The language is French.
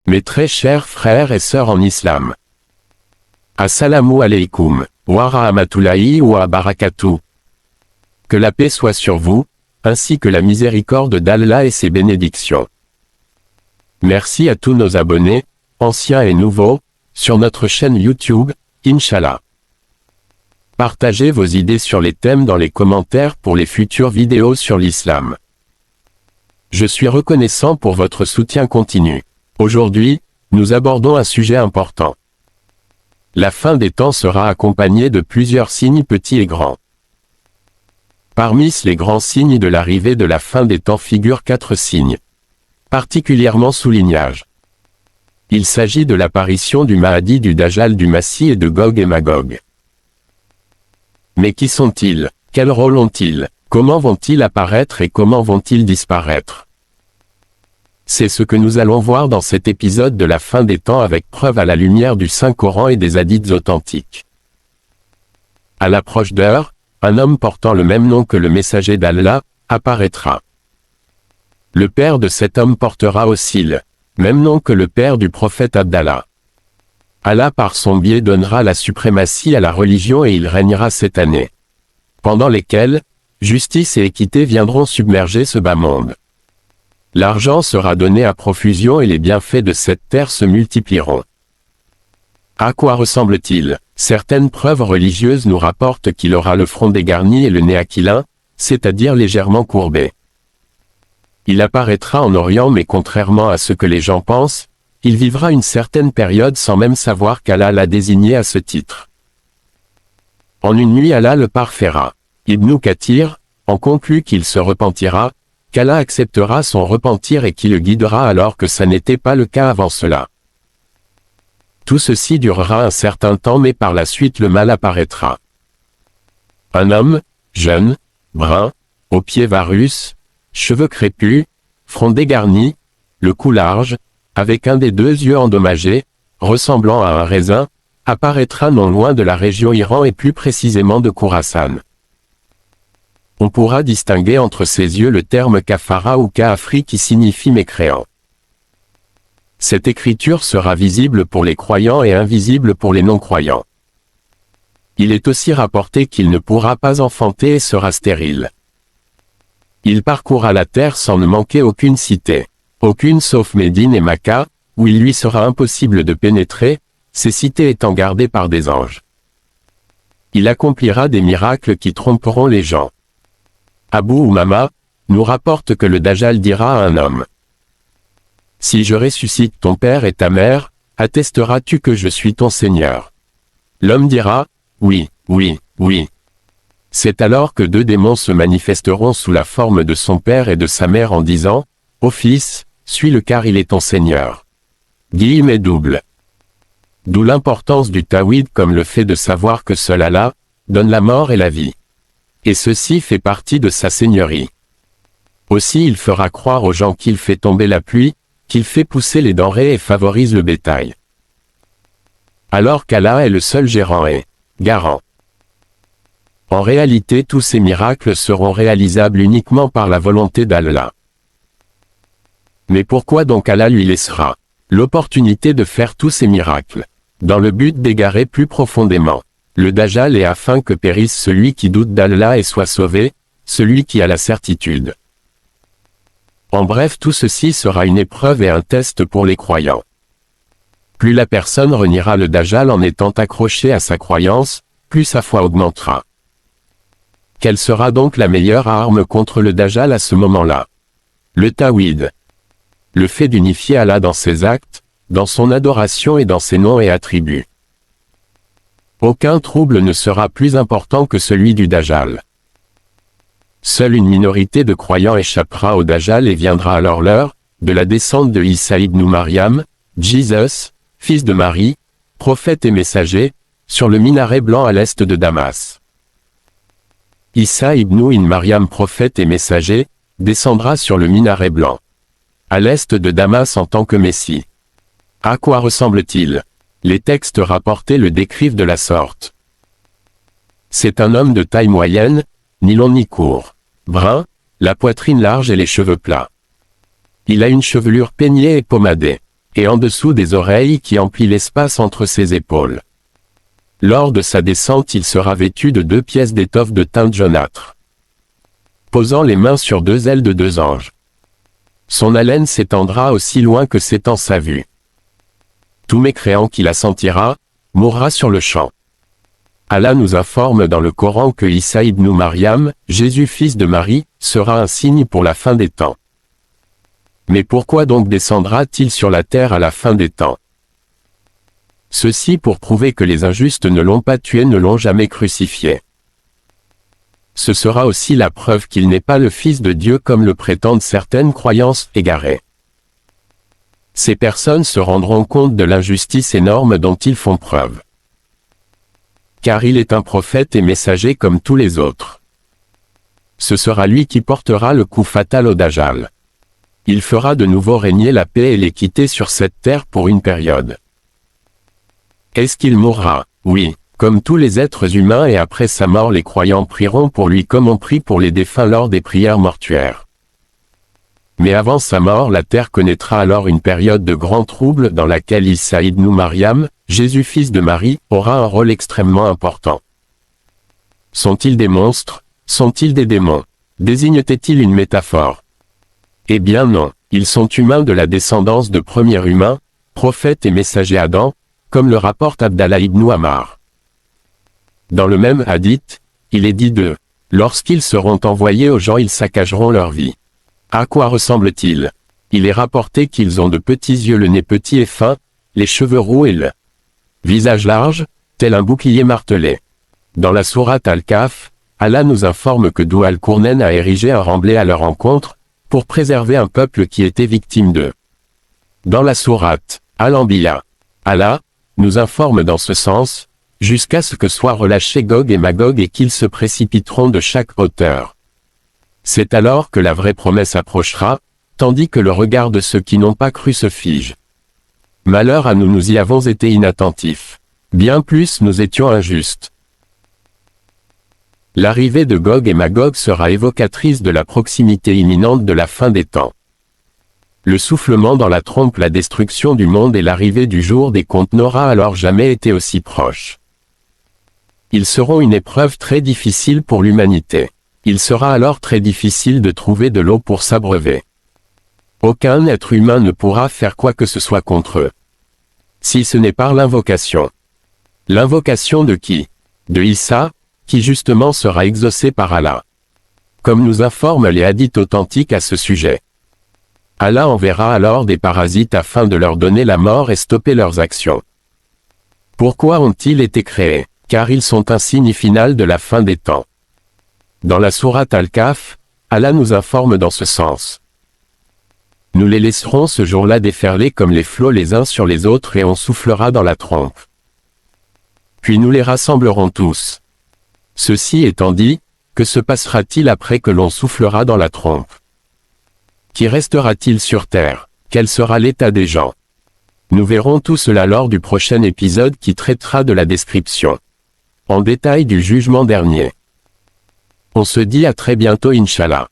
Mes très chers frères et sœurs en islam. Assalamu alaikum, wa rahmatullahi wa barakatuh. Que la paix soit sur vous, ainsi que la miséricorde d'Allah et ses bénédictions. Merci à tous nos abonnés, anciens et nouveaux, sur notre chaîne YouTube, Inch'Allah. Partagez vos idées sur les thèmes dans les commentaires pour les futures vidéos sur l'islam. Je suis reconnaissant pour votre soutien continu. Aujourd'hui, nous abordons un sujet important. La fin des temps sera accompagnée de plusieurs signes petits et grands. Parmi les grands signes de l'arrivée de la fin des temps figurent 4 signes, particulièrement soulignages. Il s'agit de l'apparition du Mahdi, du Dajjal, du Massie et de Gog et Magog. Mais qui sont-ils? Quel rôle ont-ils? Comment vont-ils apparaître et comment vont-ils disparaître? C'est ce que nous allons voir dans cet épisode de la fin des temps avec preuve à la lumière du Saint-Coran et des hadiths authentiques. À l'approche d'heure, un homme portant le même nom que le messager d'Allah apparaîtra. Le père de cet homme portera aussi le même nom que le père du prophète Abdallah. Allah par son biais donnera la suprématie à la religion et il régnera 7 années, pendant lesquelles justice et équité viendront submerger ce bas monde. L'argent sera donné à profusion et les bienfaits de cette terre se multiplieront. À quoi ressemble-t-il? Certaines preuves religieuses nous rapportent qu'il aura le front dégarni et le nez aquilin, c'est-à-dire légèrement courbé. Il apparaîtra en Orient mais contrairement à ce que les gens pensent, il vivra une certaine période sans même savoir qu'Allah l'a désigné à ce titre. En une nuit Allah le parfaira. Ibn Kathir en conclut qu'il se repentira, qu'Allah acceptera son repentir et qui le guidera alors que ça n'était pas le cas avant cela. Tout ceci durera un certain temps mais par la suite le mal apparaîtra. Un homme, jeune, brun, aux pieds varus, cheveux crépus, front dégarni, le cou large, avec un des 2 yeux endommagés, ressemblant à un raisin, apparaîtra non loin de la région Iran et plus précisément de Khourasan. On pourra distinguer entre ces yeux le terme kafara ou kaafri qui signifie mécréant. Cette écriture sera visible pour les croyants et invisible pour les non-croyants. Il est aussi rapporté qu'il ne pourra pas enfanter et sera stérile. Il parcourra la terre sans ne manquer aucune cité, aucune sauf Médine et Makka, où il lui sera impossible de pénétrer, ces cités étant gardées par des anges. Il accomplira des miracles qui tromperont les gens. Abu Umama nous rapporte que le Dajjal dira à un homme: « Si je ressuscite ton père et ta mère, attesteras-tu que je suis ton Seigneur ?» L'homme dira: « Oui, oui, oui. » C'est alors que 2 démons se manifesteront sous la forme de son père et de sa mère en disant: « Ô fils, suis-le car il est ton Seigneur. » Guillemets double. D'où l'importance du tawhid comme le fait de savoir que seul Allah donne la mort et la vie. Et ceci fait partie de sa seigneurie. Aussi il fera croire aux gens qu'il fait tomber la pluie, qu'il fait pousser les denrées et favorise le bétail. Alors qu'Allah est le seul gérant et garant. En réalité tous ces miracles seront réalisables uniquement par la volonté d'Allah. Mais pourquoi donc Allah lui laissera l'opportunité de faire tous ces miracles? Dans le but d'égarer plus profondément le Dajjal et afin que périsse celui qui doute d'Allah et soit sauvé, celui qui a la certitude. En bref, tout ceci sera une épreuve et un test pour les croyants. Plus la personne reniera le Dajjal en étant accrochée à sa croyance, plus sa foi augmentera. Quelle sera donc la meilleure arme contre le Dajjal à ce moment-là? Le tawhid. Le fait d'unifier Allah dans ses actes, dans son adoration et dans ses noms et attributs. Aucun trouble ne sera plus important que celui du Dajjal. Seule une minorité de croyants échappera au Dajjal et viendra alors l'heure de la descente de Isa ibn Maryam, Jesus, fils de Marie, prophète et messager, sur le minaret blanc à l'est de Damas. Isa ibn Maryam, prophète et messager, descendra sur le minaret blanc, à l'est de Damas en tant que Messie. À quoi ressemble-t-il? Les textes rapportés le décrivent de la sorte. C'est un homme de taille moyenne, ni long ni court, brun, la poitrine large et les cheveux plats. Il a une chevelure peignée et pommadée. et en dessous des oreilles qui emplit l'espace entre ses épaules. Lors de sa descente, il sera vêtu de 2 pièces d'étoffe de teinte jaunâtre, posant les mains sur 2 ailes de 2 anges. Son haleine s'étendra aussi loin que s'étend sa vue. Tout mécréant qui la sentira, mourra sur le champ. Allah nous informe dans le Coran que Isa ibn Maryam, Jésus fils de Marie, sera un signe pour la fin des temps. Mais pourquoi donc descendra-t-il sur la terre à la fin des temps? Ceci pour prouver que les injustes ne l'ont pas tué, ne l'ont jamais crucifié. Ce sera aussi la preuve qu'il n'est pas le Fils de Dieu comme le prétendent certaines croyances égarées. Ces personnes se rendront compte de l'injustice énorme dont ils font preuve. Car il est un prophète et messager comme tous les autres. Ce sera lui qui portera le coup fatal au Dajjal. Il fera de nouveau régner la paix et l'équité sur cette terre pour une période. Est-ce qu'il mourra? Oui. Comme tous les êtres humains, et après sa mort les croyants prieront pour lui comme on prie pour les défunts lors des prières mortuaires. Mais avant sa mort, la terre connaîtra alors une période de grand trouble dans laquelle Isa ibn Maryam, Jésus fils de Marie, aura un rôle extrêmement important. Sont-ils des monstres? Sont-ils des démons? Désigne-t-il une métaphore? Eh bien non, ils sont humains de la descendance de premiers humains, prophètes et messagers Adam, comme le rapporte Abdallah ibn Ammar. Dans le même hadith, il est dit d'eux, lorsqu'ils seront envoyés aux gens, ils saccageront leur vie. À quoi ressemblent-ils? Il est rapporté qu'ils ont de petits yeux, le nez petit et fin, les cheveux roux et le visage large, tel un bouclier martelé. Dans la sourate Al-Kahf, Allah nous informe que Dhu al-Qurnayn a érigé un remblai à leur encontre, pour préserver un peuple qui était victime d'eux. Dans la sourate Al-Anbiya, Allah nous informe dans ce sens, jusqu'à ce que soient relâchés Gog et Magog et qu'ils se précipiteront de chaque hauteur. C'est alors que la vraie promesse approchera, tandis que le regard de ceux qui n'ont pas cru se fige. Malheur à nous, nous y avons été inattentifs. Bien plus nous étions injustes. L'arrivée de Gog et Magog sera évocatrice de la proximité imminente de la fin des temps. Le soufflement dans la trompe, la destruction du monde et l'arrivée du jour des comptes n'aura alors jamais été aussi proche. Ils seront une épreuve très difficile pour l'humanité. Il sera alors très difficile de trouver de l'eau pour s'abreuver. Aucun être humain ne pourra faire quoi que ce soit contre eux. Si ce n'est par l'invocation. L'invocation de qui? De Isa, qui justement sera exaucée par Allah. Comme nous informent les hadiths authentiques à ce sujet. Allah enverra alors des parasites afin de leur donner la mort et stopper leurs actions. Pourquoi ont-ils été créés? Car ils sont un signe final de la fin des temps. Dans la sourate Al-Kahf, Allah nous informe dans ce sens. Nous les laisserons ce jour-là déferler comme les flots les uns sur les autres et on soufflera dans la trompe. Puis nous les rassemblerons tous. Ceci étant dit, que se passera-t-il après que l'on soufflera dans la trompe? Qui restera-t-il sur terre? Quel sera l'état des gens? Nous verrons tout cela lors du prochain épisode qui traitera de la description en détail du jugement dernier. On se dit à très bientôt Inch'Allah.